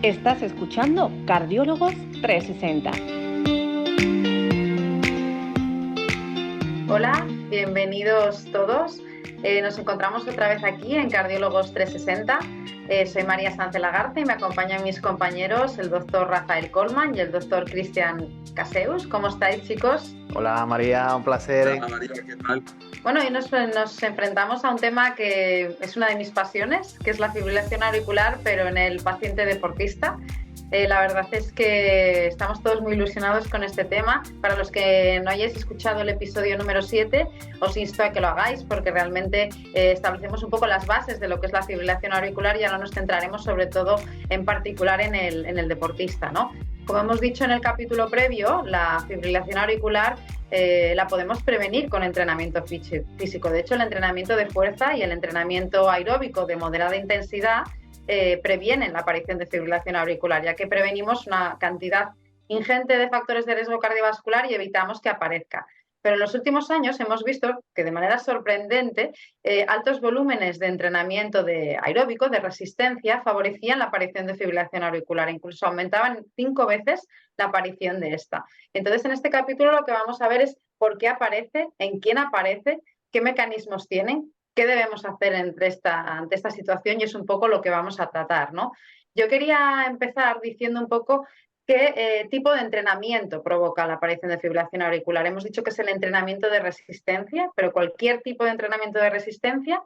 Estás escuchando Cardiólogos 360. Hola, bienvenidos todos. Nos encontramos otra vez aquí en Cardiólogos 360. Soy María Sánchez Lagarde y me acompañan mis compañeros, el doctor Rafael Colman y el doctor Cristian Caseus. ¿Cómo estáis, chicos? Hola María, un placer. Hola María, ¿qué tal? Bueno, hoy nos enfrentamos a un tema que es una de mis pasiones, que es la fibrilación auricular, pero en el paciente deportista. La verdad es que estamos todos muy ilusionados con este tema. Para los que no hayáis escuchado el episodio número 7, os insto a que lo hagáis porque realmente establecemos un poco las bases de lo que es la fibrilación auricular y ahora nos centraremos sobre todo en particular en el deportista, ¿no? Como hemos dicho en el capítulo previo, la fibrilación auricular la podemos prevenir con entrenamiento físico. De hecho, el entrenamiento de fuerza y el entrenamiento aeróbico de moderada intensidad previenen la aparición de fibrilación auricular, ya que prevenimos una cantidad ingente de factores de riesgo cardiovascular y evitamos que aparezca. Pero en los últimos años hemos visto que de manera sorprendente altos volúmenes de entrenamiento aeróbico, de resistencia, favorecían la aparición de fibrilación auricular, incluso aumentaban 5 veces la aparición de esta. Entonces, en este capítulo lo que vamos a ver es por qué aparece, en quién aparece, qué mecanismos tienen, qué debemos hacer ante esta situación y es un poco lo que vamos a tratar, ¿no? Yo quería empezar diciendo un poco qué tipo de entrenamiento provoca la aparición de fibrilación auricular. Hemos dicho que es el entrenamiento de resistencia, pero cualquier tipo de entrenamiento de resistencia,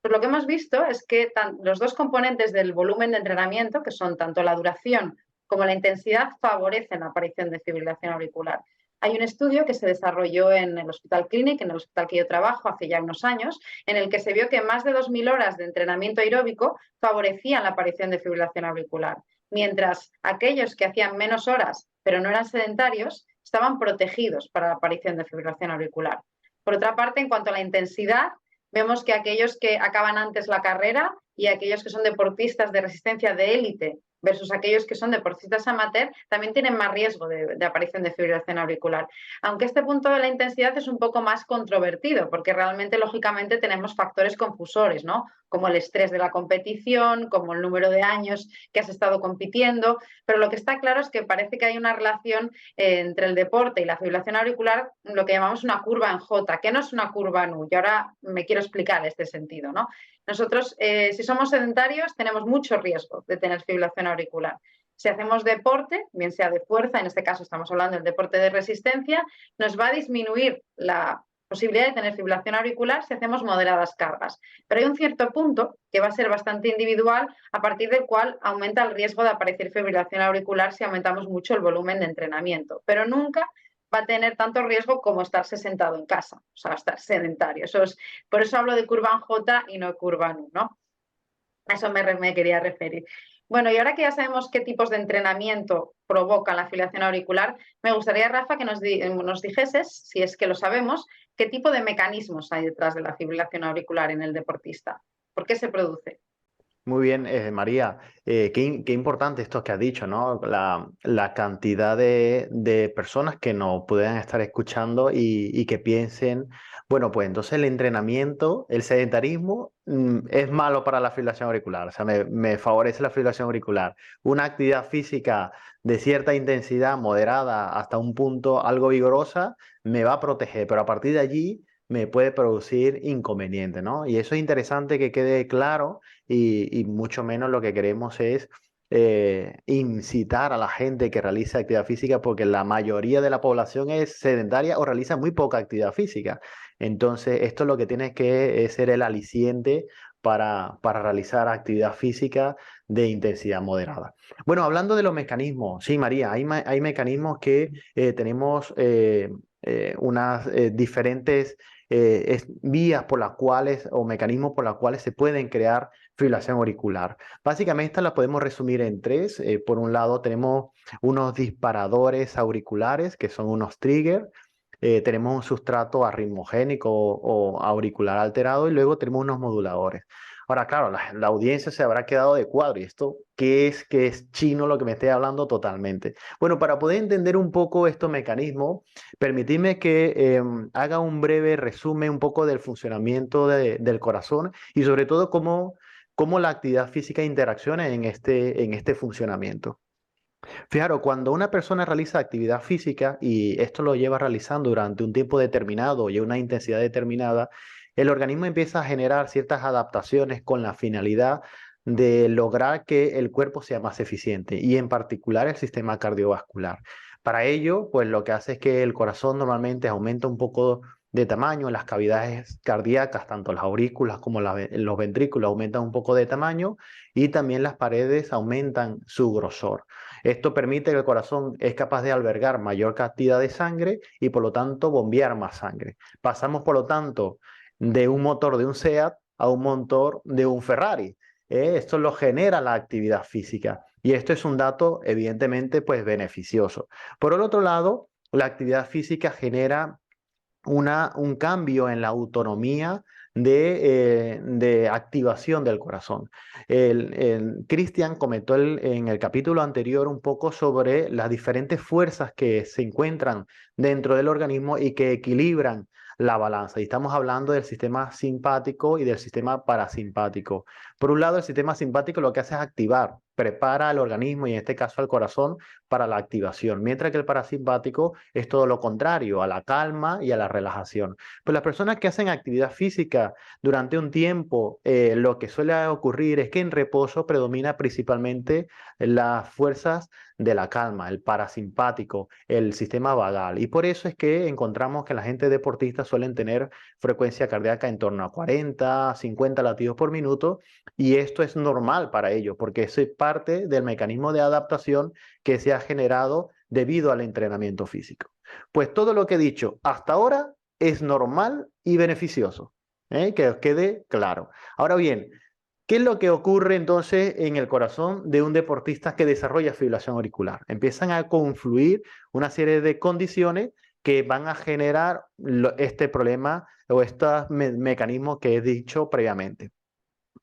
pues lo que hemos visto es que los dos componentes del volumen de entrenamiento, que son tanto la duración como la intensidad, favorecen la aparición de fibrilación auricular. Hay un estudio que se desarrolló en el Hospital Clínic, en el hospital que yo trabajo hace ya unos años, en el que se vio que más de 2.000 horas de entrenamiento aeróbico favorecían la aparición de fibrilación auricular, mientras aquellos que hacían menos horas pero no eran sedentarios estaban protegidos para la aparición de fibrilación auricular. Por otra parte, en cuanto a la intensidad, vemos que aquellos que acaban antes la carrera y aquellos que son deportistas de resistencia de élite versus aquellos que son deportistas amateur, también tienen más riesgo de aparición de fibrilación auricular. Aunque este punto de la intensidad es un poco más controvertido, porque realmente, lógicamente, tenemos factores confusores, ¿no? Como el estrés de la competición, como el número de años que has estado compitiendo, pero lo que está claro es que parece que hay una relación entre el deporte y la fibrilación auricular, lo que llamamos una curva en J, que no es una curva en U, y ahora me quiero explicar este sentido, ¿no? Nosotros, si somos sedentarios, tenemos mucho riesgo de tener fibrilación auricular. Si hacemos deporte, bien sea de fuerza, en este caso estamos hablando del deporte de resistencia, nos va a disminuir la posibilidad de tener fibrilación auricular si hacemos moderadas cargas. Pero hay un cierto punto que va a ser bastante individual, a partir del cual aumenta el riesgo de aparecer fibrilación auricular si aumentamos mucho el volumen de entrenamiento. Pero nunca va a tener tanto riesgo como estarse sentado en casa, o sea, estar sedentario. Por eso hablo de curva en J y no curva en U, ¿no? A eso me quería referir. Bueno, y ahora que ya sabemos qué tipos de entrenamiento provocan la fibrilación auricular, me gustaría, Rafa, que nos dijeses, si es que lo sabemos, qué tipo de mecanismos hay detrás de la fibrilación auricular en el deportista. ¿Por qué se produce? Muy bien, María. Qué importante esto que has dicho, ¿no? La cantidad de personas que nos puedan estar escuchando y que piensen, bueno, pues entonces el entrenamiento, el sedentarismo, es malo para la fibrilación auricular, o sea, me favorece la fibrilación auricular. Una actividad física de cierta intensidad, moderada, hasta un punto algo vigorosa, me va a proteger, pero a partir de allí me puede producir inconveniente, ¿no? Y eso es interesante que quede claro y mucho menos lo que queremos es incitar a la gente que realiza actividad física porque la mayoría de la población es sedentaria o realiza muy poca actividad física. Entonces, esto es lo que tiene que ser el aliciente para realizar actividad física de intensidad moderada. Bueno, hablando de los mecanismos, sí, María, hay mecanismos que tenemos unas diferentes vías por las cuales o mecanismos por las cuales se pueden crear fibrilación auricular. Básicamente estas las podemos resumir en tres. Por un lado tenemos unos disparadores auriculares que son unos triggers. Tenemos un sustrato arritmogénico o auricular alterado y luego tenemos unos moduladores. Ahora, claro, la audiencia se habrá quedado de cuadro. ¿Y esto qué es? ¿Qué es chino lo que me esté hablando totalmente? Bueno, para poder entender un poco estos mecanismos, permitidme que haga un breve resumen un poco del funcionamiento del corazón y sobre todo cómo cómo la actividad física interacciona en este funcionamiento. Fijaros, cuando una persona realiza actividad física y esto lo lleva realizando durante un tiempo determinado y a una intensidad determinada, el organismo empieza a generar ciertas adaptaciones con la finalidad de lograr que el cuerpo sea más eficiente y en particular el sistema cardiovascular. Para ello, pues lo que hace es que el corazón normalmente aumenta un poco de tamaño, las cavidades cardíacas, tanto las aurículas como los ventrículos aumentan un poco de tamaño y también las paredes aumentan su grosor. Esto permite que el corazón es capaz de albergar mayor cantidad de sangre y por lo tanto bombear más sangre. Pasamos por lo tanto de un motor de un SEAT a un motor de un Ferrari. Esto lo genera la actividad física y esto es un dato evidentemente pues beneficioso. Por el otro lado, la actividad física genera un cambio en la autonomía de activación del corazón. Cristian comentó en el capítulo anterior un poco sobre las diferentes fuerzas que se encuentran dentro del organismo y que equilibran la balanza. Y estamos hablando del sistema simpático y del sistema parasimpático. Por un lado, el sistema simpático lo que hace es activar, prepara al organismo y en este caso al corazón para la activación, mientras que el parasimpático es todo lo contrario, a la calma y a la relajación. Pues las personas que hacen actividad física durante un tiempo, lo que suele ocurrir es que en reposo predomina principalmente las fuerzas de la calma, el parasimpático, el sistema vagal. Y por eso es que encontramos que la gente deportista suelen tener frecuencia cardíaca en torno a 40, 50 latidos por minuto, y esto es normal para ellos, porque es parte del mecanismo de adaptación que se ha generado debido al entrenamiento físico. Pues todo lo que he dicho hasta ahora es normal y beneficioso, que os quede claro. Ahora bien, ¿qué es lo que ocurre entonces en el corazón de un deportista que desarrolla fibrilación auricular? Empiezan a confluir una serie de condiciones que van a generar este problema o estos mecanismos que he dicho previamente.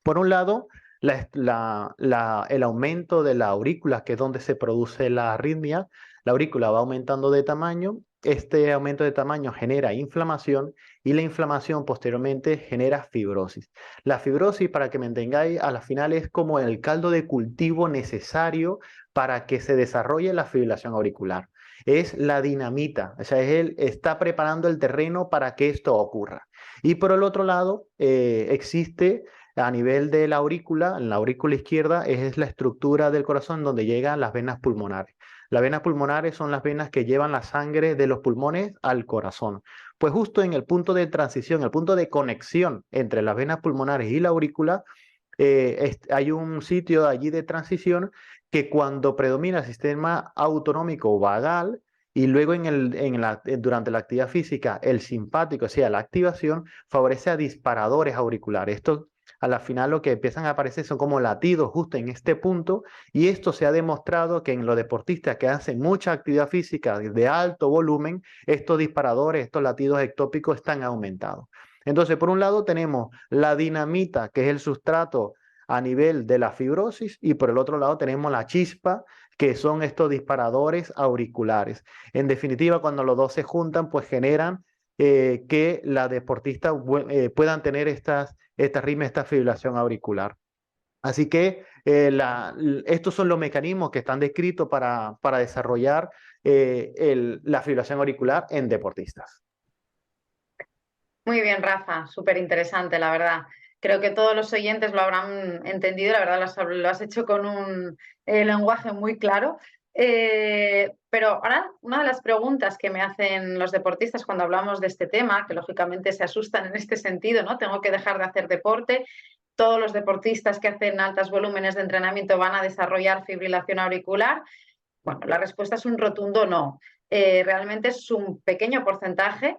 Por un lado, el aumento de la aurícula, que es donde se produce la arritmia. La aurícula va aumentando de tamaño, este aumento de tamaño genera inflamación y la inflamación posteriormente genera fibrosis. La fibrosis, para que me entendáis, a la final es como el caldo de cultivo necesario para que se desarrolle la fibrilación auricular. Es la dinamita, o sea, él está preparando el terreno para que esto ocurra. Y por el otro lado, existe a nivel de la aurícula, en la aurícula izquierda, es la estructura del corazón donde llegan las venas pulmonares. Las venas pulmonares son las venas que llevan la sangre de los pulmones al corazón. Pues justo en el punto de transición, el punto de conexión entre las venas pulmonares y la aurícula, hay un sitio allí de transición que cuando predomina el sistema autonómico vagal y luego durante la actividad física el simpático, o sea, la activación, favorece a disparadores auriculares. Esto a la final lo que empiezan a aparecer son como latidos justo en este punto y esto se ha demostrado que en los deportistas que hacen mucha actividad física de alto volumen, estos disparadores, estos latidos ectópicos están aumentados. Entonces, por un lado tenemos la dinamita, que es el sustrato a nivel de la fibrosis, y por el otro lado tenemos la chispa, que son estos disparadores auriculares. En definitiva, cuando los dos se juntan, pues generan que la deportista puedan tener esta arritmia, esta fibrilación auricular. Así que estos son los mecanismos que están descritos para desarrollar la fibrilación auricular en deportistas. Muy bien, Rafa, súper interesante, la verdad. Creo que todos los oyentes lo habrán entendido, la verdad lo has hecho con un lenguaje muy claro. Pero ahora, una de las preguntas que me hacen los deportistas cuando hablamos de este tema, que lógicamente se asustan en este sentido, ¿no? Tengo que dejar de hacer deporte. Todos los deportistas que hacen altos volúmenes de entrenamiento van a desarrollar fibrilación auricular. Bueno, la respuesta es un rotundo no. Realmente es un pequeño porcentaje,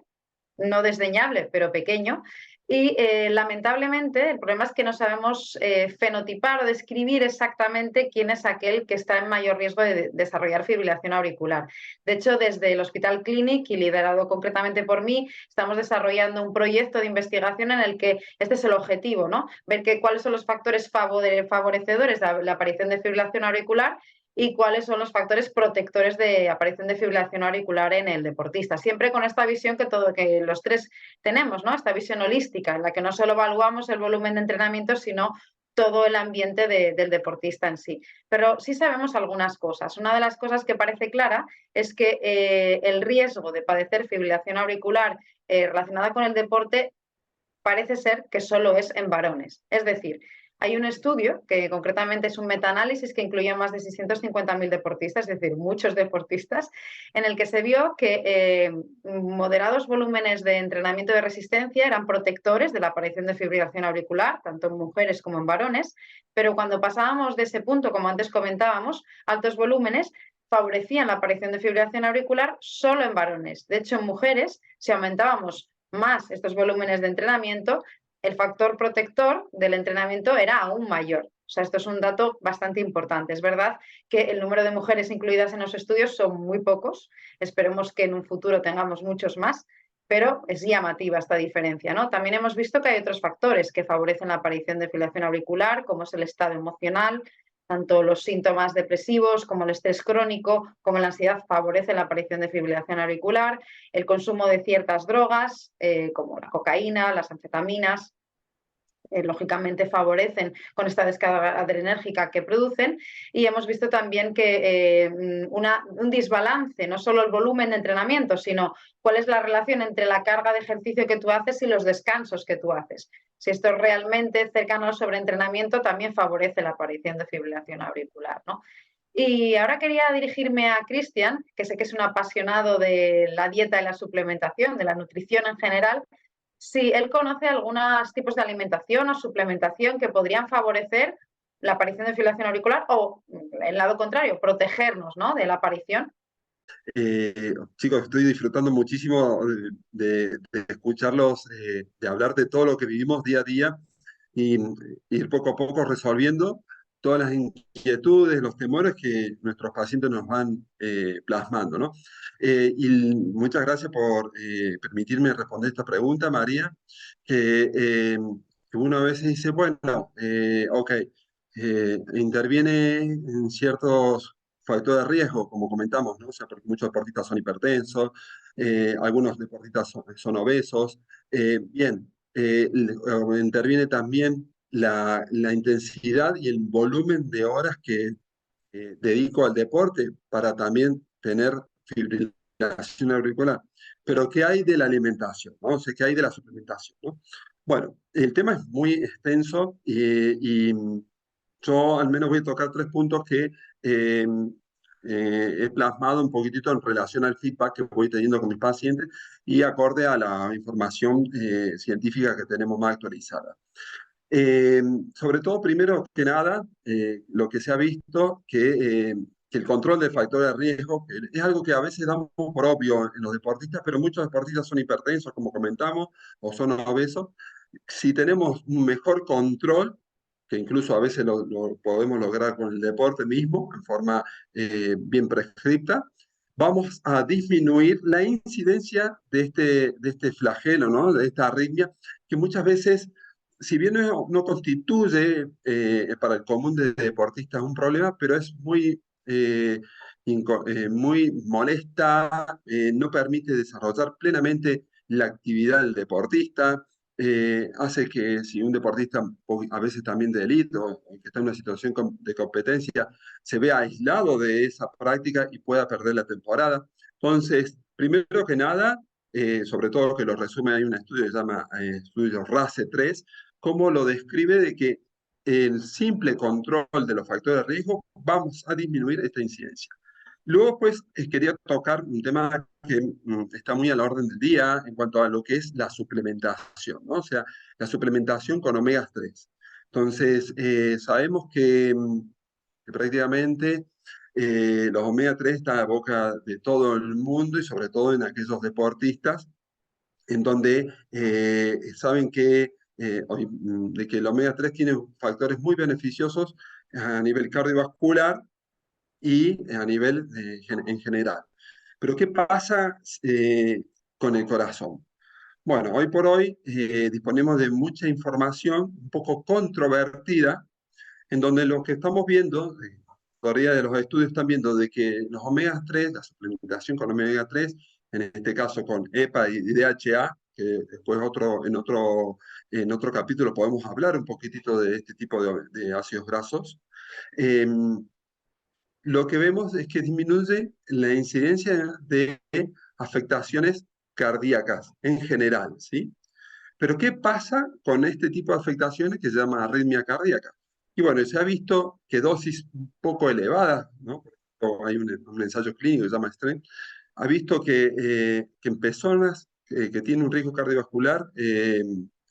no desdeñable, pero pequeño. Y lamentablemente el problema es que no sabemos fenotipar o describir exactamente quién es aquel que está en mayor riesgo de desarrollar fibrilación auricular. De hecho, desde el Hospital Clínic, y liderado concretamente por mí, estamos desarrollando un proyecto de investigación en el que este es el objetivo, ¿no? Ver cuáles son los factores favorecedores de la aparición de fibrilación auricular y cuáles son los factores protectores de aparición de fibrilación auricular en el deportista. Siempre con esta visión que los tres tenemos, ¿no? Esta visión holística, en la que no solo evaluamos el volumen de entrenamiento, sino todo el ambiente del deportista en sí. Pero sí sabemos algunas cosas. Una de las cosas que parece clara es que el riesgo de padecer fibrilación auricular relacionada con el deporte parece ser que solo es en varones. Es decir, hay un estudio que concretamente es un metaanálisis que incluye más de 650.000 deportistas, es decir, muchos deportistas, en el que se vio que moderados volúmenes de entrenamiento de resistencia eran protectores de la aparición de fibrilación auricular, tanto en mujeres como en varones, pero cuando pasábamos de ese punto, como antes comentábamos, altos volúmenes favorecían la aparición de fibrilación auricular solo en varones. De hecho, en mujeres, si aumentábamos más estos volúmenes de entrenamiento, el factor protector del entrenamiento era aún mayor. O sea, esto es un dato bastante importante. Es verdad que el número de mujeres incluidas en los estudios son muy pocos. Esperemos que en un futuro tengamos muchos más, pero es llamativa esta diferencia, ¿no? También hemos visto que hay otros factores que favorecen la aparición de fibrilación auricular, como es el estado emocional. Tanto los síntomas depresivos como el estrés crónico, como la ansiedad favorecen la aparición de fibrilación auricular, el consumo de ciertas drogas, como la cocaína, las anfetaminas, lógicamente favorecen con esta descarga adrenérgica que producen, y hemos visto también que un desbalance, no solo el volumen de entrenamiento, sino cuál es la relación entre la carga de ejercicio que tú haces y los descansos que tú haces. Si esto es realmente cercano al sobreentrenamiento, también favorece la aparición de fibrilación auricular, ¿no? Y ahora quería dirigirme a Cristian, que sé que es un apasionado de la dieta y la suplementación, de la nutrición en general. Si él conoce algunos tipos de alimentación o suplementación que podrían favorecer la aparición de fibrilación auricular o, el lado contrario, protegernos, ¿no?, de la aparición. Chicos, estoy disfrutando muchísimo de escucharlos, de hablar de todo lo que vivimos día a día y ir poco a poco resolviendo todas las inquietudes, los temores que nuestros pacientes nos van plasmando, ¿no? Y muchas gracias por permitirme responder esta pregunta, María, que uno a veces dice, bueno, ok, interviene en ciertos factores de riesgo, como comentamos, ¿no? O sea, porque muchos deportistas son hipertensos, algunos deportistas son obesos. Bien, interviene también la intensidad y el volumen de horas que dedico al deporte para también tener fibrilación auricular. Pero ¿qué hay de la alimentación, ¿no? O sea, ¿qué hay de la suplementación, ¿no? Bueno, el tema es muy extenso y yo al menos voy a tocar 3 puntos que he plasmado un poquitito en relación al feedback que voy teniendo con mis pacientes y acorde a la información científica que tenemos más actualizada. Sobre todo, primero que nada, lo que se ha visto que el control del factor de riesgo, que es algo que a veces damos por obvio en los deportistas, pero muchos deportistas son hipertensos, como comentamos, o son obesos. Si tenemos un mejor control, que incluso a veces lo podemos lograr con el deporte mismo, en forma bien prescripta, vamos a disminuir la incidencia de este flagelo, ¿no? De esta arritmia, que muchas veces, si bien no constituye para el común de deportistas un problema, pero es muy molesta, no permite desarrollar plenamente la actividad del deportista, hace que si un deportista, a veces también de élite, o que está en una situación de competencia, se vea aislado de esa práctica y pueda perder la temporada. Entonces, primero que nada, sobre todo que lo resume, hay un estudio que se llama estudio RACE3, cómo lo describe de que el simple control de los factores de riesgo vamos a disminuir esta incidencia. Luego, pues, quería tocar un tema que está muy a la orden del día en cuanto a lo que es la suplementación, ¿no? O sea, la suplementación con omegas 3. Entonces, sabemos que prácticamente los omega 3 están a la boca de todo el mundo y sobre todo en aquellos deportistas en donde saben de que el omega 3 tiene factores muy beneficiosos a nivel cardiovascular y a nivel en general. Pero ¿qué pasa con el corazón? Bueno, hoy por hoy disponemos de mucha información un poco controvertida, en donde lo que estamos viendo, la mayoría de los estudios están viendo de que los omega 3, la suplementación con omega 3, en este caso con EPA y DHA, que después en otro capítulo podemos hablar un poquitito de este tipo de ácidos grasos. Eh, lo que vemos es que disminuye la incidencia de afectaciones cardíacas en general, ¿sí? Pero ¿qué pasa con este tipo de afectaciones que se llama arritmia cardíaca? Y bueno, se ha visto que dosis un poco elevadas, ¿no? Hay un ensayo clínico que se llama STRENGTH, ha visto que en personas que tienen un riesgo cardiovascular,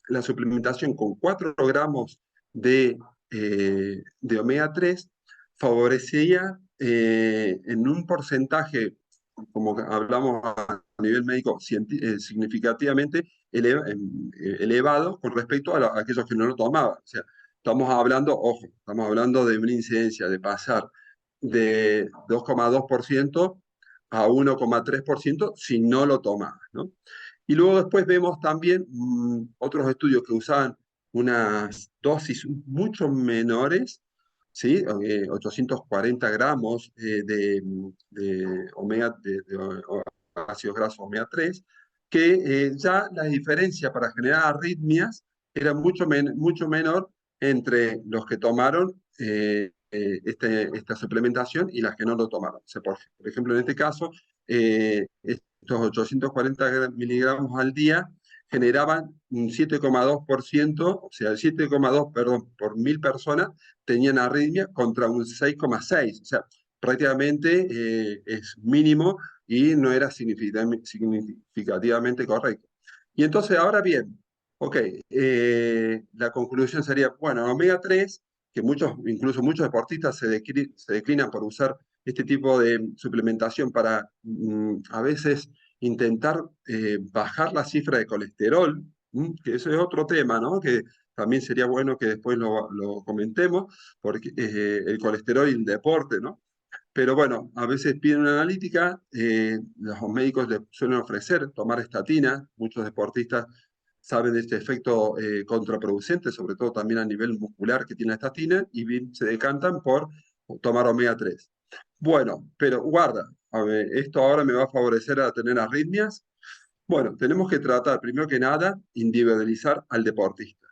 la suplementación con 4 gramos de omega 3 favorecía en un porcentaje, como hablamos a nivel médico, significativamente elevado con respecto a aquellos que no lo tomaban. O sea, estamos hablando de una incidencia de pasar de 2,2% a 1,3% si no lo tomabas, ¿no? Y luego después vemos también otros estudios que usaban unas dosis mucho menores, ¿sí? 840 gramos de ácidos grasos omega 3, que ya la diferencia para generar arritmias era mucho menor entre los que tomaron esta suplementación y las que no lo tomaron. O sea, por ejemplo, en este caso, estos 840 miligramos al día generaban un 7,2%, o sea, el 7,2, perdón, por 1000 personas tenían arritmia contra un 6,6. O sea, prácticamente es mínimo y no era significativamente correcto. Y entonces, ahora bien, ok, la conclusión sería, bueno, omega 3, que incluso muchos deportistas se declinan por usar este tipo de suplementación para a veces intentar bajar la cifra de colesterol, que eso es otro tema, ¿no? Que también sería bueno que después lo comentemos, porque el colesterol y el deporte, ¿no? Pero bueno, a veces piden una analítica, los médicos le suelen ofrecer tomar estatina, muchos deportistas saben de este efecto contraproducente, sobre todo también a nivel muscular que tiene la estatina, y se decantan por tomar omega 3. Bueno, pero guarda, a ver, ¿esto ahora me va a favorecer a tener arritmias? Bueno, tenemos que tratar, primero que nada, individualizar al deportista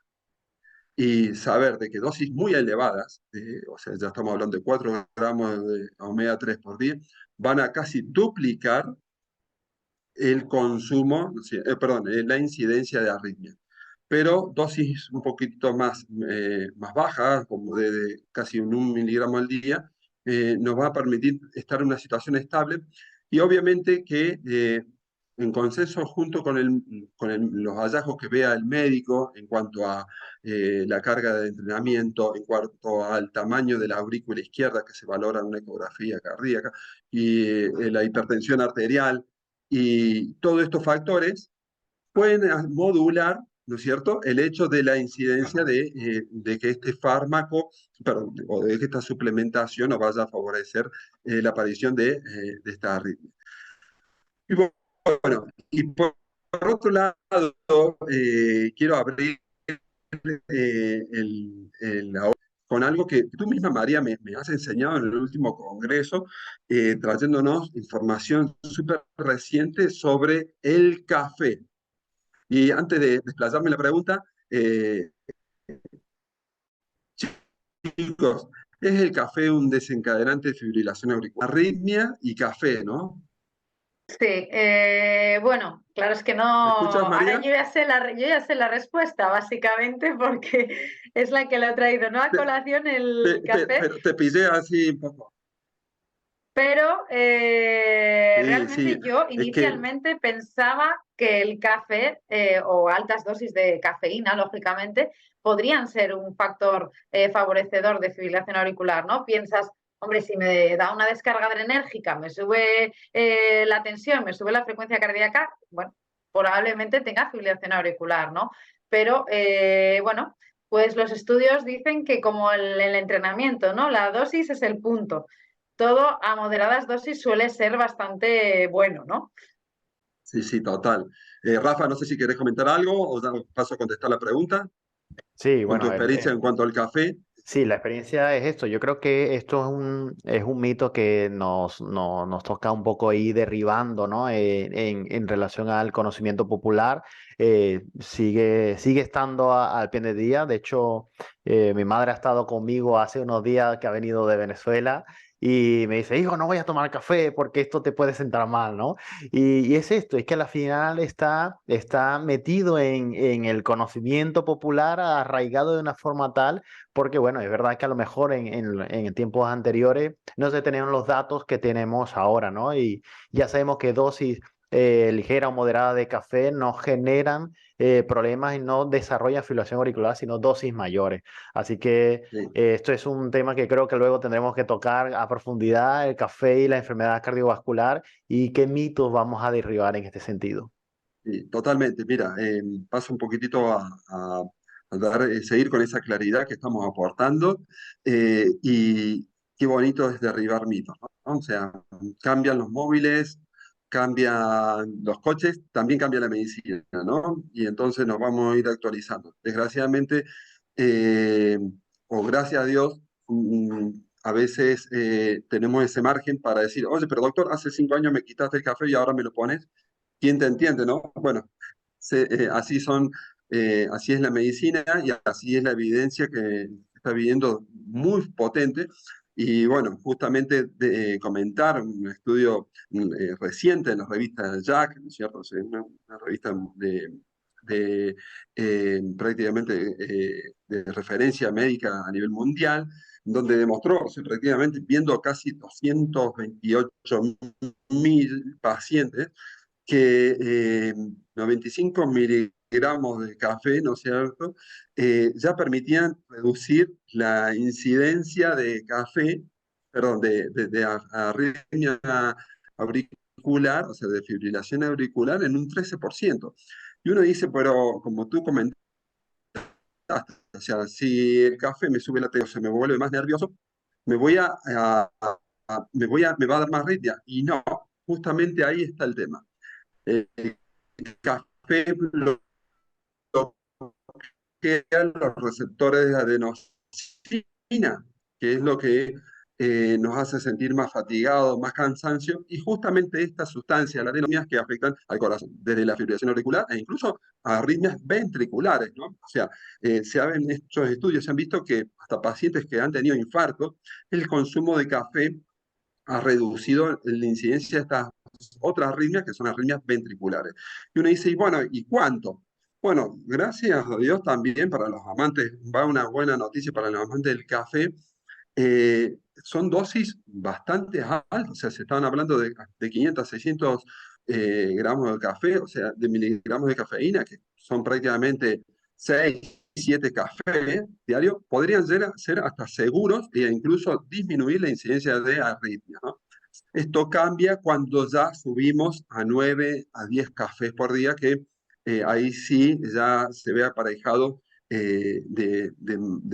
y saber de que dosis muy elevadas, o sea, ya estamos hablando de 4 gramos de omega 3 por día, van a casi duplicar el consumo, perdón, la incidencia de arritmia. Pero dosis un poquito más bajas, como de casi un miligramo al día, nos va a permitir estar en una situación estable y obviamente que en consenso junto con los hallazgos que vea el médico en cuanto a la carga de entrenamiento, en cuanto al tamaño de la aurícula izquierda que se valora en una ecografía cardíaca y la hipertensión arterial y todos estos factores pueden modular, ¿no es cierto?, el hecho de la incidencia de que este fármaco, perdón, o de que esta suplementación nos vaya a favorecer la aparición de esta arritmia. Y bueno, y por otro lado, quiero abrir con algo que tú misma, María, me has enseñado en el último congreso, trayéndonos información súper reciente sobre el café. Y antes de desplazarme la pregunta, chicos, ¿es el café un desencadenante de fibrilación auricular? Arritmia y café, ¿no? Sí, bueno, claro, es que no. ¿Me escuchas, María? Ahora yo ya sé la respuesta, básicamente, porque es la que lo he traído, ¿no? A colación el café. Pero te pillé así un poco. Pero Sí, realmente sí, yo es que inicialmente pensaba que el café o altas dosis de cafeína, lógicamente, podrían ser un factor favorecedor de fibrilación auricular, ¿no? Piensas, hombre, si me da una descarga adrenérgica, me sube la tensión, me sube la frecuencia cardíaca, bueno, probablemente tenga fibrilación auricular, ¿no? Pero bueno, pues los estudios dicen que como el entrenamiento, ¿no? La dosis es el punto. Todo a moderadas dosis suele ser bastante bueno, ¿no? sí, sí, total. Rafa, no sé si querés comentar algo o paso a contestar la pregunta Sí, con tu bueno, experiencia en cuanto al café. Sí, la experiencia es esto. Yo creo que esto es un mito que nos toca un poco ir derribando, ¿no? En relación al conocimiento popular. Sigue estando al pie del día. De hecho, mi madre ha estado conmigo hace unos días que ha venido de Venezuela y me dice, hijo, no voy a tomar café porque esto te puede sentar mal, ¿no? Y es esto, es que al final está metido en el conocimiento popular, arraigado de una forma tal porque bueno, es verdad que a lo mejor en tiempos anteriores no se tenían los datos que tenemos ahora, ¿no? Y ya sabemos que dosis ligera o moderada de café no generan problemas y no desarrollan fibrilación auricular, sino dosis mayores. Así que Sí, esto es un tema que creo que luego tendremos que tocar a profundidad, el café y la enfermedad cardiovascular y qué mitos vamos a derribar en este sentido. sí, totalmente. Mira, paso un poquitito a seguir con esa claridad que estamos aportando y qué bonito es derribar mitos, ¿no? O sea, cambian los móviles, cambian los coches, también cambia la medicina, ¿no? Y entonces nos vamos a ir actualizando. Desgraciadamente, eh, o gracias a Dios, a veces tenemos ese margen para decir, oye, pero doctor, hace 5 años me quitaste el café y ahora me lo pones. ¿Quién te entiende, no? Bueno, así son, así es la medicina y así es la evidencia que está viviendo muy potente. Y bueno, justamente comentar un estudio reciente en la revista Jack, ¿no es cierto? O sea, una revista prácticamente de referencia médica a nivel mundial, donde demostró, o sea, prácticamente viendo casi 228.000 pacientes, que 95 miligramos de café, ¿no es cierto?, ya permitían reducir la incidencia de café, perdón, de arritmia auricular, o sea, de fibrilación auricular en un 13%. Y uno dice, pero como tú comentaste, o sea, si el café me sube la tensión, se me vuelve más nervioso, me voy me va a dar más arritmia. Y no, justamente ahí está el tema. El café bloquea los receptores de adenosina, que es lo que nos hace sentir más fatigados, más cansancio, y justamente estas sustancias, las adenomias, que afectan al corazón, desde la fibrilación auricular e incluso a arritmias ventriculares, ¿no? O sea, se han hecho estudios, se han visto que hasta pacientes que han tenido infarto, el consumo de café ha reducido la incidencia de estas otras arritmias, que son arritmias ventriculares. Y uno dice, y bueno, ¿y cuánto? Bueno, gracias a Dios también para los amantes, va una buena noticia para los amantes del café, son dosis bastante altas, o sea, se estaban hablando de 500 a 600 gramos de café, o sea, de miligramos de cafeína, que son prácticamente 6 7 cafés diarios, podrían ser hasta seguros e incluso disminuir la incidencia de arritmia, ¿no? Esto cambia cuando ya subimos a 9 a 10 cafés por día, que ahí sí ya se ve aparejado de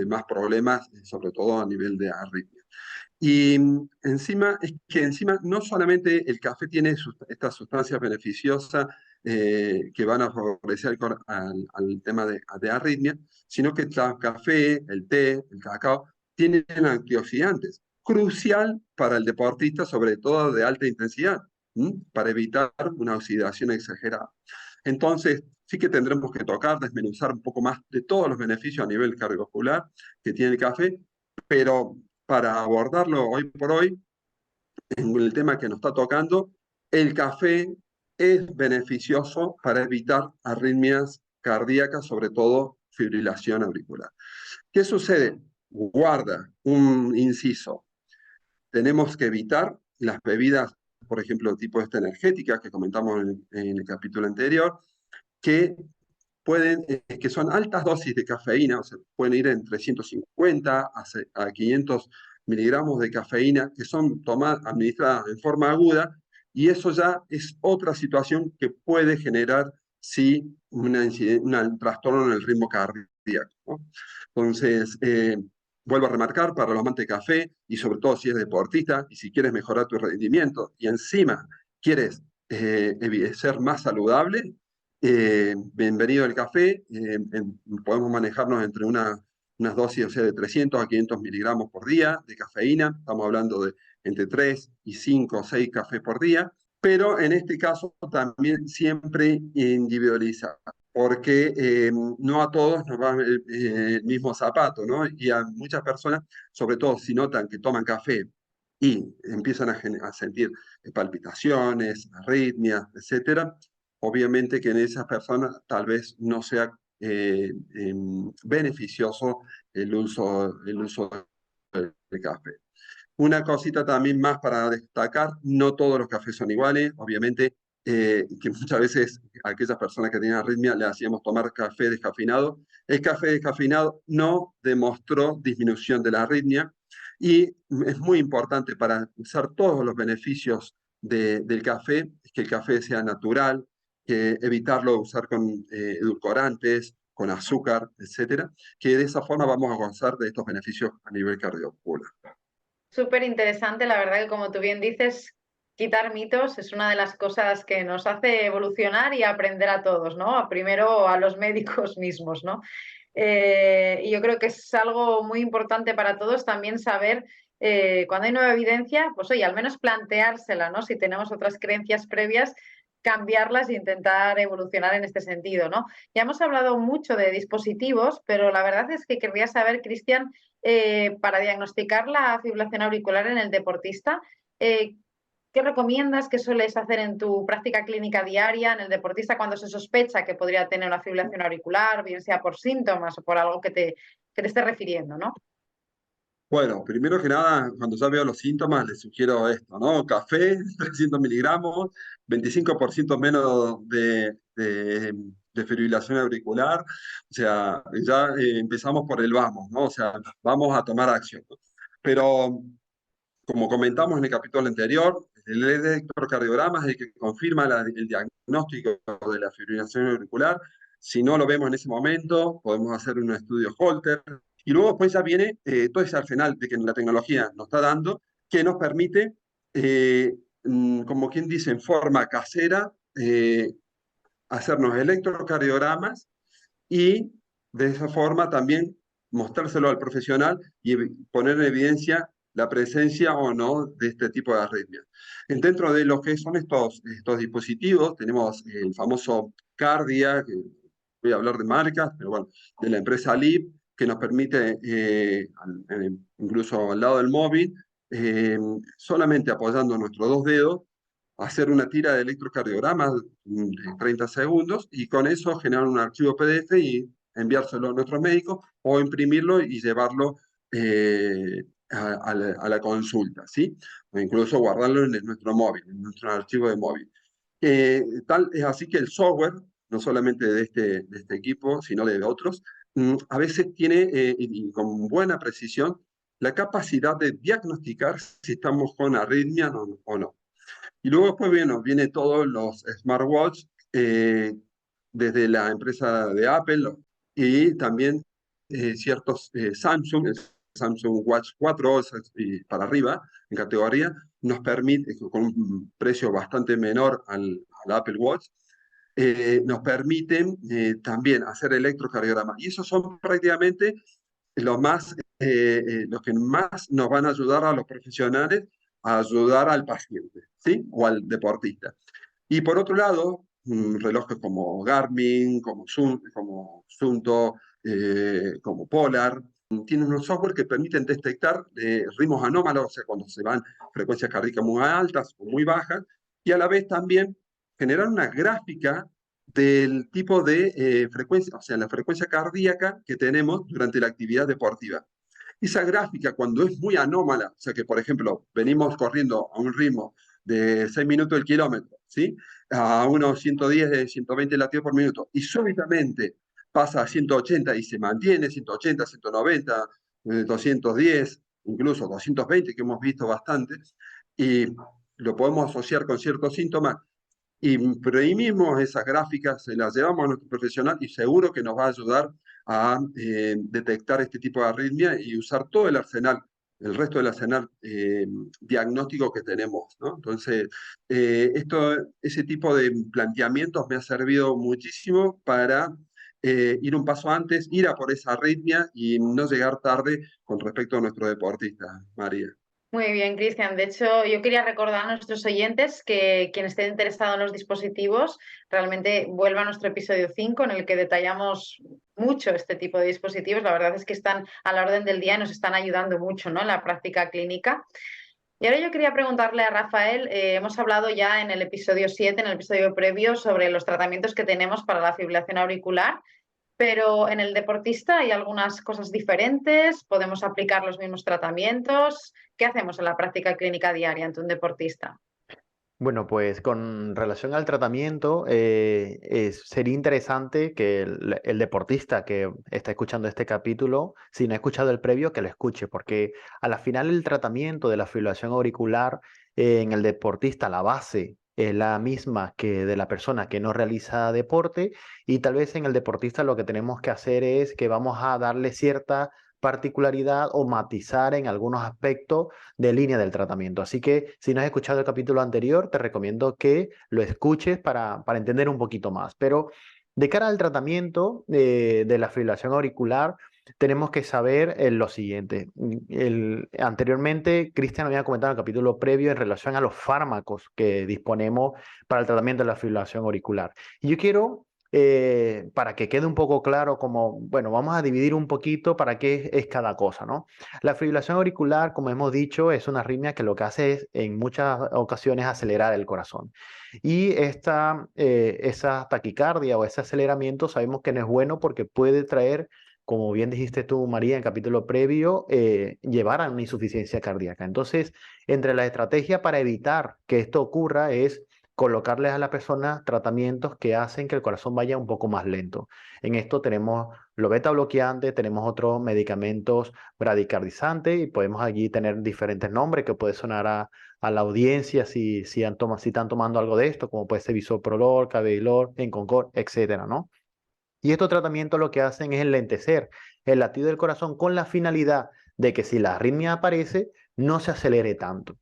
más problemas, sobre todo a nivel de arritmia. Y encima, es que encima no solamente el café tiene estas sustancias beneficiosas que van a favorecer al tema de arritmia, sino que el café, el té, el cacao, tienen antioxidantes, crucial para el deportista, sobre todo de alta intensidad, para evitar una oxidación exagerada. Entonces, sí que tendremos que tocar, desmenuzar un poco más de todos los beneficios a nivel cardiovascular que tiene el café, pero para abordarlo hoy por hoy, en el tema que nos está tocando, el café es beneficioso para evitar arritmias cardíacas, sobre todo fibrilación auricular. ¿Qué sucede? Guarda un inciso. Tenemos que evitar las bebidas, por ejemplo, tipo energéticas que comentamos en el capítulo anterior, que que son altas dosis de cafeína, o sea, pueden ir entre 150 a 500 miligramos de cafeína, que son administradas en forma aguda, y eso ya es otra situación que puede generar, sí, un trastorno en el ritmo cardíaco, ¿no? Entonces, vuelvo a remarcar, para los amantes de café, y sobre todo si eres deportista, y si quieres mejorar tu rendimiento, y encima quieres ser más saludable, bienvenido al café. Podemos manejarnos entre unas dosis, o sea, de 300 a 500 miligramos por día de cafeína. Estamos hablando de entre 3 y 5 o 6 cafés por día. Pero en este caso también siempre individualizar, porque no a todos nos va el mismo zapato, ¿no? Y a muchas personas, sobre todo si notan que toman café y empiezan a sentir palpitaciones, arritmias, etcétera, obviamente que en esas personas tal vez no sea beneficioso el uso del café. Una cosita también más para destacar, no todos los cafés son iguales, obviamente, que muchas veces a aquellas personas que tienen arritmia le hacíamos tomar café descafeinado. El café descafeinado no demostró disminución de la arritmia y es muy importante para usar todos los beneficios del café, que el café sea natural, que evitarlo usar con edulcorantes, con azúcar, etcétera, que de esa forma vamos a gozar de estos beneficios a nivel cardiovascular. Súper interesante, la verdad que como tú bien dices, quitar mitos es una de las cosas que nos hace evolucionar y aprender a todos, ¿no? Primero a los médicos mismos, ¿no? Y yo creo que es algo muy importante para todos también saber cuando hay nueva evidencia, pues oye, al menos planteársela, ¿no? Si tenemos otras creencias previas, cambiarlas e intentar evolucionar en este sentido, ¿no? Ya hemos hablado mucho de dispositivos, pero la verdad es que querría saber, Cristian, para diagnosticar la fibrilación auricular en el deportista, ¿qué recomiendas? ¿Qué sueles hacer en tu práctica clínica diaria en el deportista cuando se sospecha que podría tener una fibrilación auricular, bien sea por síntomas o por algo que te esté refiriendo, ¿no? Bueno, primero que nada, cuando ya veo los síntomas, les sugiero esto, ¿no? Café, 300 miligramos, 25% menos de fibrilación auricular. O sea, ya empezamos por el vamos, ¿no? O sea, vamos a tomar acción, ¿no? Pero, como comentamos en el capítulo anterior, el electrocardiograma es el que confirma el diagnóstico de la fibrilación auricular. Si no lo vemos en ese momento, podemos hacer un estudio Holter. Y luego después ya viene todo ese arsenal de que la tecnología nos está dando, que nos permite, como quien dice, en forma casera, hacernos electrocardiogramas y de esa forma también mostrárselo al profesional y poner en evidencia la presencia o no de este tipo de arritmias. Dentro de lo que son estos dispositivos, tenemos el famoso Cardia, que voy a hablar de marcas, pero bueno, de la empresa Leap, que nos permite, incluso al lado del móvil, solamente apoyando nuestros dos dedos, hacer una tira de electrocardiograma de 30 segundos y con eso generar un archivo PDF y enviárselo a nuestro médico o imprimirlo y llevarlo a la consulta, ¿sí? O incluso guardarlo en nuestro móvil, en nuestro archivo de móvil. Tal es así que el software, no solamente de este equipo, sino de otros, a veces tiene, y con buena precisión, la capacidad de diagnosticar si estamos con arritmia o no. Y luego después viene todos los smartwatch, desde la empresa de Apple y también ciertos Samsung, el Samsung Watch 4 para arriba en categoría, nos permite, con un precio bastante menor al Apple Watch, nos permiten también hacer electrocardiograma. Y esos son prácticamente los que más nos van a ayudar a los profesionales a ayudar al paciente, ¿sí? O al deportista. Y por otro lado, relojes como Garmin, como Sunto, como Polar, tienen unos software que permiten detectar ritmos anómalos, o sea, cuando se van frecuencias cardíacas muy altas o muy bajas, y a la vez también generar una gráfica del tipo de frecuencia, o sea, la frecuencia cardíaca que tenemos durante la actividad deportiva. Esa gráfica, cuando es muy anómala, o sea que, por ejemplo, venimos corriendo a un ritmo de 6 minutos el kilómetro, ¿sí? A unos 110, 120 latidos por minuto, y súbitamente pasa a 180 y se mantiene 180, 190, 210, incluso 220, que hemos visto bastante, y lo podemos asociar con ciertos síntomas, y imprimimos esas gráficas, se las llevamos a nuestro profesional y seguro que nos va a ayudar a detectar este tipo de arritmia y usar todo el arsenal, el resto del arsenal diagnóstico que tenemos, ¿no? Entonces, ese tipo de planteamientos me ha servido muchísimo para ir un paso antes, ir a por esa arritmia y no llegar tarde con respecto a nuestro deportista, María. Muy bien, Cristian. De hecho, yo quería recordar a nuestros oyentes que quien esté interesado en los dispositivos realmente vuelva a nuestro episodio 5 en el que detallamos mucho este tipo de dispositivos. La verdad es que están a la orden del día y nos están ayudando mucho, ¿no?, en la práctica clínica. Y ahora yo quería preguntarle a Rafael, hemos hablado ya en el episodio 7, en el episodio previo, sobre los tratamientos que tenemos para la fibrilación auricular. Pero en el deportista hay algunas cosas diferentes, podemos aplicar los mismos tratamientos. ¿Qué hacemos en la práctica clínica diaria ante un deportista? Bueno, pues con relación al tratamiento, sería interesante que el deportista que está escuchando este capítulo, si no ha escuchado el previo, que lo escuche, porque a la final el tratamiento de la fibrilación auricular en el deportista, la base es la misma que de la persona que no realiza deporte, y tal vez en el deportista lo que tenemos que hacer es que vamos a darle cierta particularidad o matizar en algunos aspectos de línea del tratamiento. Así que si no has escuchado el capítulo anterior, te recomiendo que lo escuches para entender un poquito más. Pero de cara al tratamiento de la fibrilación auricular, tenemos que saber lo siguiente. Anteriormente, Cristian había comentado en el capítulo previo en relación a los fármacos que disponemos para el tratamiento de la fibrilación auricular. Y yo quiero para que quede un poco claro, como, bueno, vamos a dividir un poquito para qué es cada cosa, ¿no? La fibrilación auricular, como hemos dicho, es una arritmia que lo que hace es, en muchas ocasiones, acelerar el corazón. Y esa taquicardia o ese aceleramiento sabemos que no es bueno porque puede traer, como bien dijiste tú, María, en el capítulo previo, llevar a una insuficiencia cardíaca. Entonces, entre la estrategia para evitar que esto ocurra es colocarles a la persona tratamientos que hacen que el corazón vaya un poco más lento. En esto tenemos los beta bloqueantes, tenemos otros medicamentos bradicardizantes y podemos allí tener diferentes nombres que puede sonar a la audiencia si están tomando algo de esto, como puede ser bisoprolol, carvedilol, Enconcord, etcétera, ¿no? Y estos tratamientos lo que hacen es enlentecer el latido del corazón con la finalidad de que si la arritmia aparece, no se acelere tanto.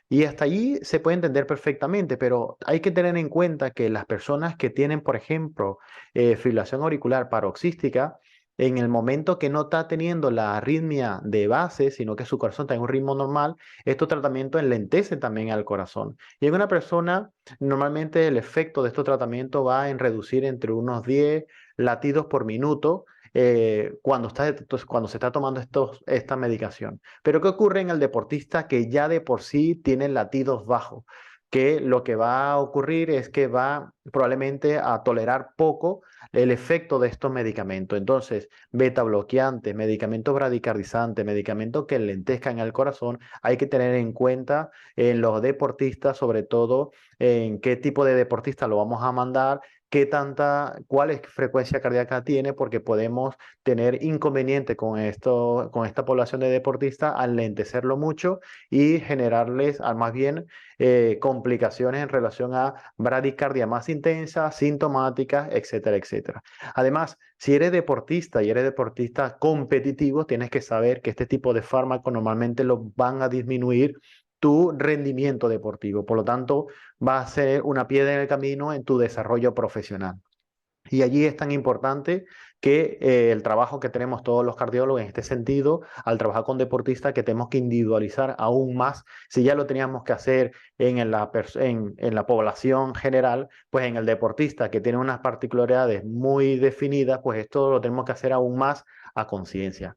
Y hasta allí se puede entender perfectamente, pero hay que tener en cuenta que las personas que tienen, por ejemplo, fibrilación auricular paroxística, en el momento que no está teniendo la arritmia de base, sino que su corazón está en un ritmo normal, estos tratamientos enlentecen también al corazón. Y en una persona, normalmente el efecto de estos tratamientos va en reducir entre unos 10 latidos por minuto cuando se está tomando esta medicación. Pero ¿qué ocurre en el deportista que ya de por sí tiene latidos bajos? Que lo que va a ocurrir es que va probablemente a tolerar poco el efecto de estos medicamentos. Entonces, beta bloqueantes, medicamentos bradicardizantes, medicamentos que lentezcan el corazón, hay que tener en cuenta en los deportistas, sobre todo en qué tipo de deportista lo vamos a mandar, cuál es frecuencia cardíaca tiene, porque podemos tener inconveniente con esta población de deportistas al lentecerlo mucho y generarles más bien complicaciones en relación a bradicardia más intensa, sintomáticas, etcétera, etcétera. Además, si eres deportista y eres deportista competitivo, tienes que saber que este tipo de fármacos normalmente los van a disminuir tu rendimiento deportivo. Por lo tanto, va a ser una piedra en el camino en tu desarrollo profesional. Y allí es tan importante que el trabajo que tenemos todos los cardiólogos en este sentido, al trabajar con deportistas, que tenemos que individualizar aún más. Si ya lo teníamos que hacer en la población general, pues en el deportista que tiene unas particularidades muy definidas, pues esto lo tenemos que hacer aún más a conciencia.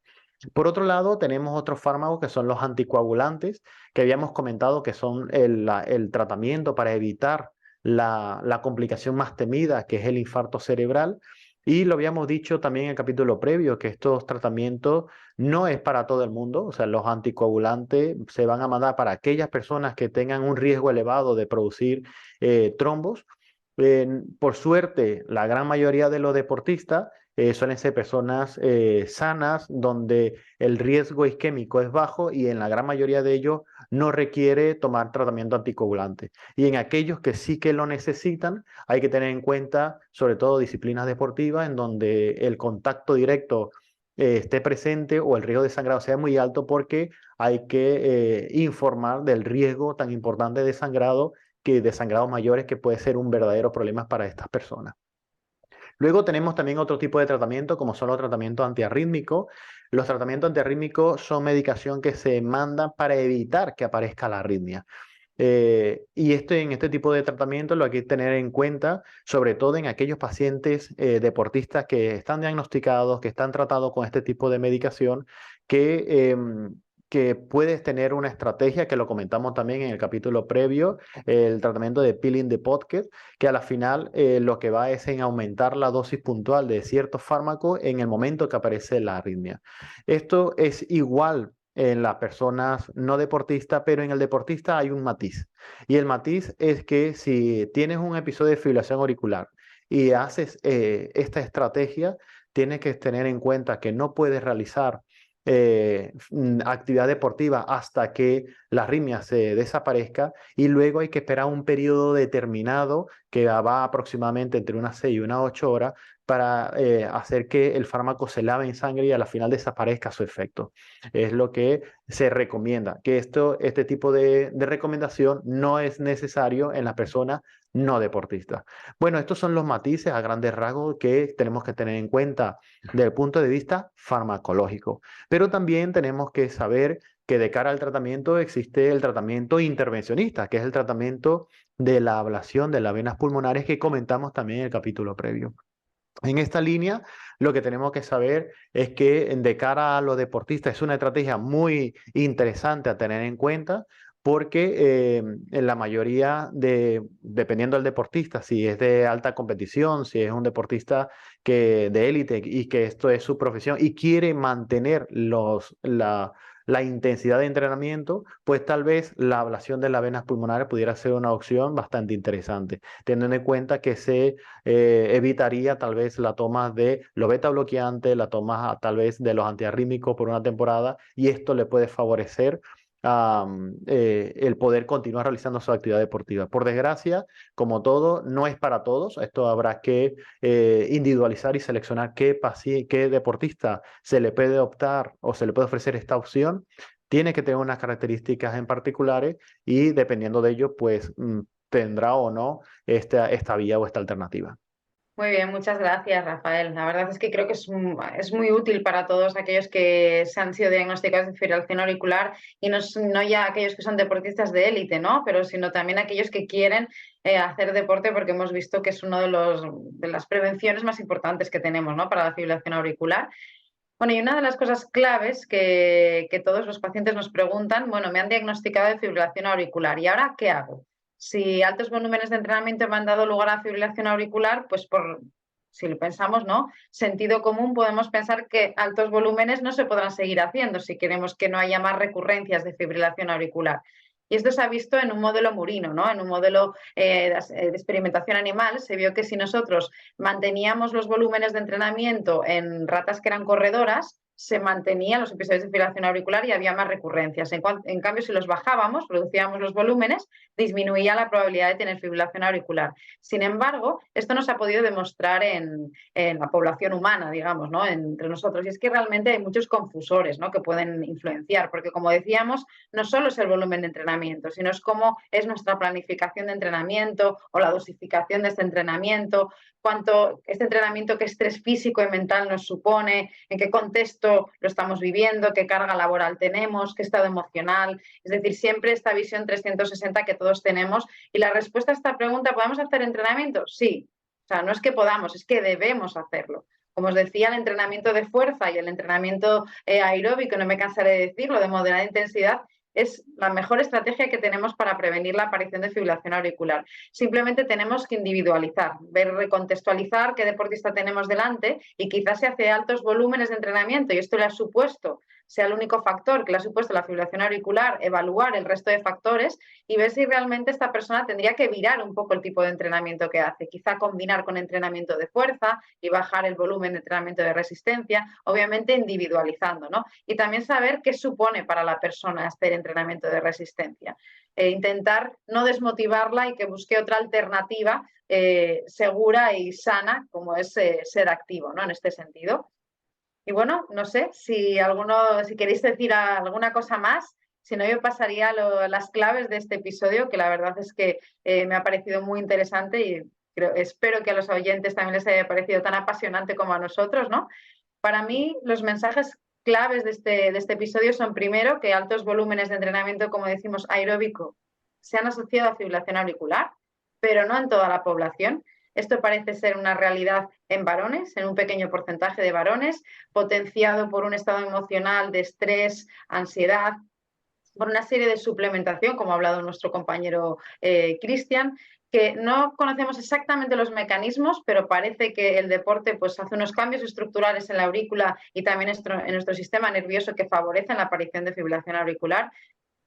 Por otro lado, tenemos otros fármacos que son los anticoagulantes, que habíamos comentado que son el tratamiento para evitar la complicación más temida, que es el infarto cerebral. Y lo habíamos dicho también en el capítulo previo, que estos tratamientos no es para todo el mundo. O sea, los anticoagulantes se van a mandar para aquellas personas que tengan un riesgo elevado de producir trombos. Por suerte, la gran mayoría de los deportistas suelen ser personas sanas, donde el riesgo isquémico es bajo y en la gran mayoría de ellos no requiere tomar tratamiento anticoagulante. Y en aquellos que sí que lo necesitan, hay que tener en cuenta, sobre todo, disciplinas deportivas en donde el contacto directo esté presente o el riesgo de sangrado sea muy alto, porque hay que informar del riesgo tan importante de sangrado, que de sangrados mayores, que puede ser un verdadero problema para estas personas. Luego tenemos también otro tipo de tratamiento, como son los tratamientos antiarrítmicos. Los tratamientos antiarrítmicos son medicación que se mandan para evitar que aparezca la arritmia. En este tipo de tratamiento lo hay que tener en cuenta, sobre todo en aquellos pacientes deportistas que están diagnosticados, que están tratados con este tipo de medicación, que puedes tener una estrategia, que lo comentamos también en el capítulo previo, el tratamiento de peeling the podcast, que a la final lo que va es en aumentar la dosis puntual de ciertos fármacos en el momento que aparece la arritmia. Esto es igual en las personas no deportistas, pero en el deportista hay un matiz. Y el matiz es que si tienes un episodio de fibrilación auricular y haces esta estrategia, tienes que tener en cuenta que no puedes realizar actividad deportiva hasta que la arritmia se desaparezca, y luego hay que esperar un periodo determinado que va aproximadamente entre unas 6 y unas 8 horas para hacer que el fármaco se lave en sangre y a la final desaparezca su efecto. Es lo que se recomienda, que este tipo de recomendación no es necesario en las personas no deportistas. Bueno, estos son los matices a grandes rasgos que tenemos que tener en cuenta desde el punto de vista farmacológico. Pero también tenemos que saber que de cara al tratamiento existe el tratamiento intervencionista, que es el tratamiento de la ablación de las venas pulmonares que comentamos también en el capítulo previo. En esta línea, lo que tenemos que saber es que de cara a los deportistas es una estrategia muy interesante a tener en cuenta, porque en la mayoría dependiendo del deportista, si es de alta competición, si es un deportista de élite y que esto es su profesión y quiere mantener la intensidad de entrenamiento, pues tal vez la ablación de las venas pulmonares pudiera ser una opción bastante interesante, teniendo en cuenta que se evitaría tal vez la toma de los beta bloqueantes, la toma tal vez de los antiarrítmicos por una temporada, y esto le puede favorecer el poder continuar realizando su actividad deportiva. Por desgracia, como todo, no es para todos. Esto habrá que individualizar y seleccionar qué deportista se le puede optar o se le puede ofrecer esta opción. Tiene que tener unas características en particulares y dependiendo de ello, pues tendrá o no esta vía o esta alternativa. Muy bien, muchas gracias, Rafael. La verdad es que creo que es muy útil para todos aquellos que se han sido diagnosticados de fibrilación auricular y no ya aquellos que son deportistas de élite, ¿no? Pero sino también aquellos que quieren hacer deporte, porque hemos visto que es uno de las prevenciones más importantes que tenemos, ¿no? Para la fibrilación auricular. Bueno, y una de las cosas claves que todos los pacientes nos preguntan, bueno, me han diagnosticado de fibrilación auricular, ¿y ahora qué hago? Si altos volúmenes de entrenamiento me han dado lugar a fibrilación auricular, pues si lo pensamos, ¿no? Sentido común, podemos pensar que altos volúmenes no se podrán seguir haciendo si queremos que no haya más recurrencias de fibrilación auricular. Y esto se ha visto en un modelo murino, ¿no? En un modelo de experimentación animal, se vio que si nosotros manteníamos los volúmenes de entrenamiento en ratas que eran corredoras, se mantenían los episodios de fibrilación auricular y había más recurrencias. En cambio, si los bajábamos, reducíamos los volúmenes, disminuía la probabilidad de tener fibrilación auricular. Sin embargo, esto no se ha podido demostrar en la población humana, digamos, ¿no? Entre nosotros. Y es que realmente hay muchos confusores, ¿no? Que pueden influenciar, porque como decíamos, no solo es el volumen de entrenamiento, sino es cómo es nuestra planificación de entrenamiento o la dosificación de este entrenamiento, cuánto este entrenamiento, qué estrés físico y mental nos supone, en qué contexto lo estamos viviendo, qué carga laboral tenemos, qué estado emocional. Es decir, siempre esta visión 360 que todos tenemos. Y la respuesta a esta pregunta, ¿podemos hacer entrenamiento? Sí. O sea, no es que podamos, es que debemos hacerlo. Como os decía, el entrenamiento de fuerza y el entrenamiento aeróbico, no me cansaré de decirlo, de moderada intensidad, es la mejor estrategia que tenemos para prevenir la aparición de fibrilación auricular. Simplemente tenemos que individualizar, recontextualizar qué deportista tenemos delante y quizás se hace altos volúmenes de entrenamiento y esto le ha supuesto, sea el único factor que le ha supuesto la fibrilación auricular, evaluar el resto de factores y ver si realmente esta persona tendría que virar un poco el tipo de entrenamiento que hace, quizá combinar con entrenamiento de fuerza y bajar el volumen de entrenamiento de resistencia, obviamente individualizando, ¿no? Y también saber qué supone para la persona hacer entrenamiento de resistencia. Intentar no desmotivarla y que busque otra alternativa segura y sana como es ser activo, ¿no? En este sentido. Y bueno, no sé si queréis decir alguna cosa más, si no yo pasaría a las claves de este episodio, que la verdad es que me ha parecido muy interesante y espero que a los oyentes también les haya parecido tan apasionante como a nosotros, ¿no? Para mí, los mensajes claves de este episodio son, primero, que altos volúmenes de entrenamiento, como decimos, aeróbico, se han asociado a fibrilación auricular, pero no en toda la población. Esto parece ser una realidad en varones, en un pequeño porcentaje de varones, potenciado por un estado emocional de estrés, ansiedad, por una serie de suplementación, como ha hablado nuestro compañero Cristian, que no conocemos exactamente los mecanismos, pero parece que el deporte pues, hace unos cambios estructurales en la aurícula y también en nuestro sistema nervioso que favorecen la aparición de fibrilación auricular,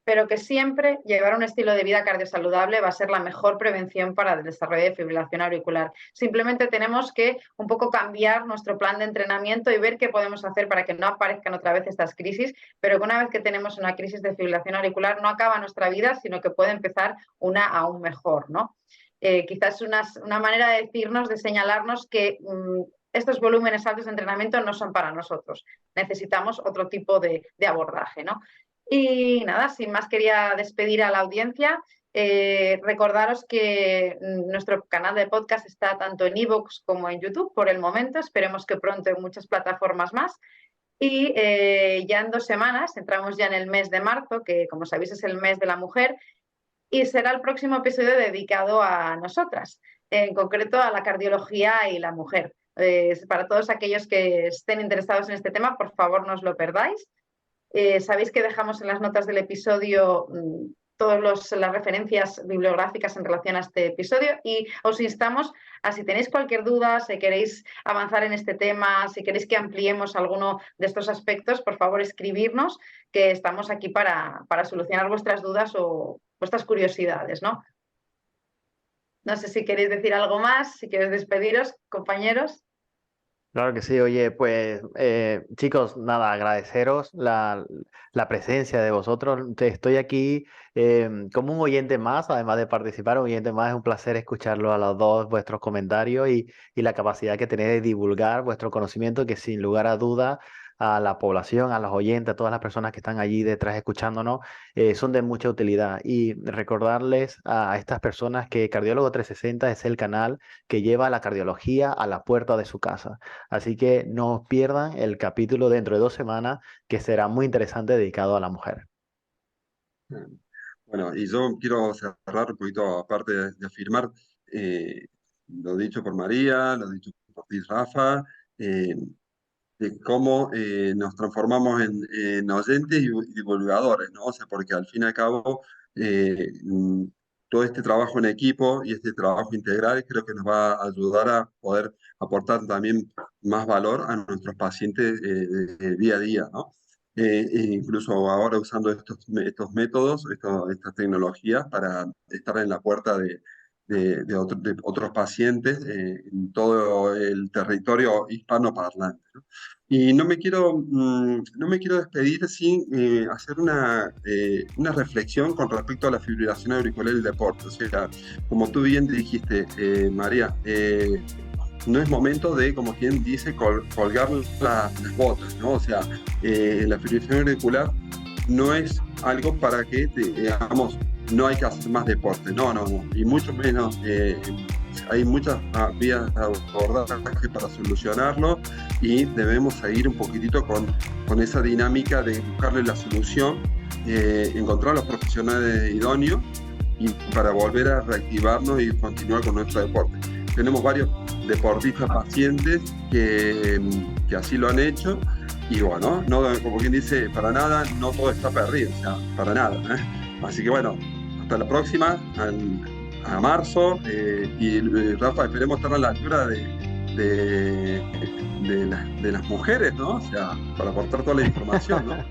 pero que siempre llevar un estilo de vida cardiosaludable va a ser la mejor prevención para el desarrollo de fibrilación auricular. Simplemente tenemos que un poco cambiar nuestro plan de entrenamiento y ver qué podemos hacer para que no aparezcan otra vez estas crisis, pero que una vez que tenemos una crisis de fibrilación auricular no acaba nuestra vida, sino que puede empezar una aún mejor, ¿no? Quizás una manera de decirnos, de señalarnos que estos volúmenes altos de entrenamiento no son para nosotros. Necesitamos otro tipo de abordaje, ¿no? Y nada, sin más quería despedir a la audiencia. Recordaros que nuestro canal de podcast está tanto en iVoox como en YouTube por el momento. Esperemos que pronto en muchas plataformas más. Y ya en 2 semanas, entramos ya en el mes de marzo, que como sabéis es el mes de la mujer, y será el próximo episodio dedicado a nosotras, en concreto a la cardiología y la mujer. Para todos aquellos que estén interesados en este tema, por favor no os lo perdáis. Sabéis que dejamos en las notas del episodio todas las referencias bibliográficas en relación a este episodio y os instamos a, si tenéis cualquier duda, si queréis avanzar en este tema, si queréis que ampliemos alguno de estos aspectos, por favor escribirnos, que estamos aquí para solucionar vuestras dudas o vuestras curiosidades, ¿no? No sé si queréis decir algo más, si queréis despediros, compañeros. Claro que sí, oye, pues chicos, nada, agradeceros la presencia de vosotros. Estoy aquí como un oyente más, además de participar, un oyente más. Es un placer escucharlo a los dos, vuestros comentarios y la capacidad que tenéis de divulgar vuestro conocimiento, que sin lugar a dudas a la población, a los oyentes, a todas las personas que están allí detrás escuchándonos, son de mucha utilidad. Y recordarles a estas personas que Cardiólogo 360 es el canal que lleva la cardiología a la puerta de su casa. Así que no os pierdan el capítulo dentro de 2 semanas, que será muy interesante, dedicado a la mujer. Bueno, y yo quiero cerrar un poquito, aparte de afirmar lo dicho por María, lo dicho por ti, Rafa, de cómo nos transformamos en oyentes y divulgadores, ¿no? O sea, porque al fin y al cabo todo este trabajo en equipo y este trabajo integral creo que nos va a ayudar a poder aportar también más valor a nuestros pacientes día a día, ¿no? Incluso ahora usando estos métodos, estas tecnologías para estar en la puerta de otros pacientes en todo el territorio hispanoparlante, ¿no? Y no me quiero despedir sin hacer una reflexión con respecto a la fibrilación auricular y el deporte. O sea, como tú bien dijiste, María, no es momento de, como quien dice, colgar las botas, ¿no? O sea, la fibrilación auricular no es algo para que, digamos, no hay que hacer más deporte, no, y mucho menos, hay muchas vías de abordaje para solucionarlo y debemos seguir un poquitito con esa dinámica de buscarle la solución, encontrar los profesionales idóneos y para volver a reactivarnos y continuar con nuestro deporte. Tenemos varios deportistas pacientes que así lo han hecho y bueno, no, como quien dice, para nada, no todo está perdido, o sea, para nada, ¿eh? Así que bueno, hasta la próxima, a marzo, y Rafa, esperemos estar a la altura de las mujeres, ¿no? O sea, para aportar toda la información, ¿no?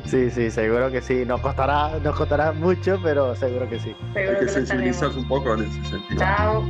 Sí, seguro que sí. Nos costará mucho, pero seguro que sí. Hay que sensibilizarse un poco en ese sentido. Chao.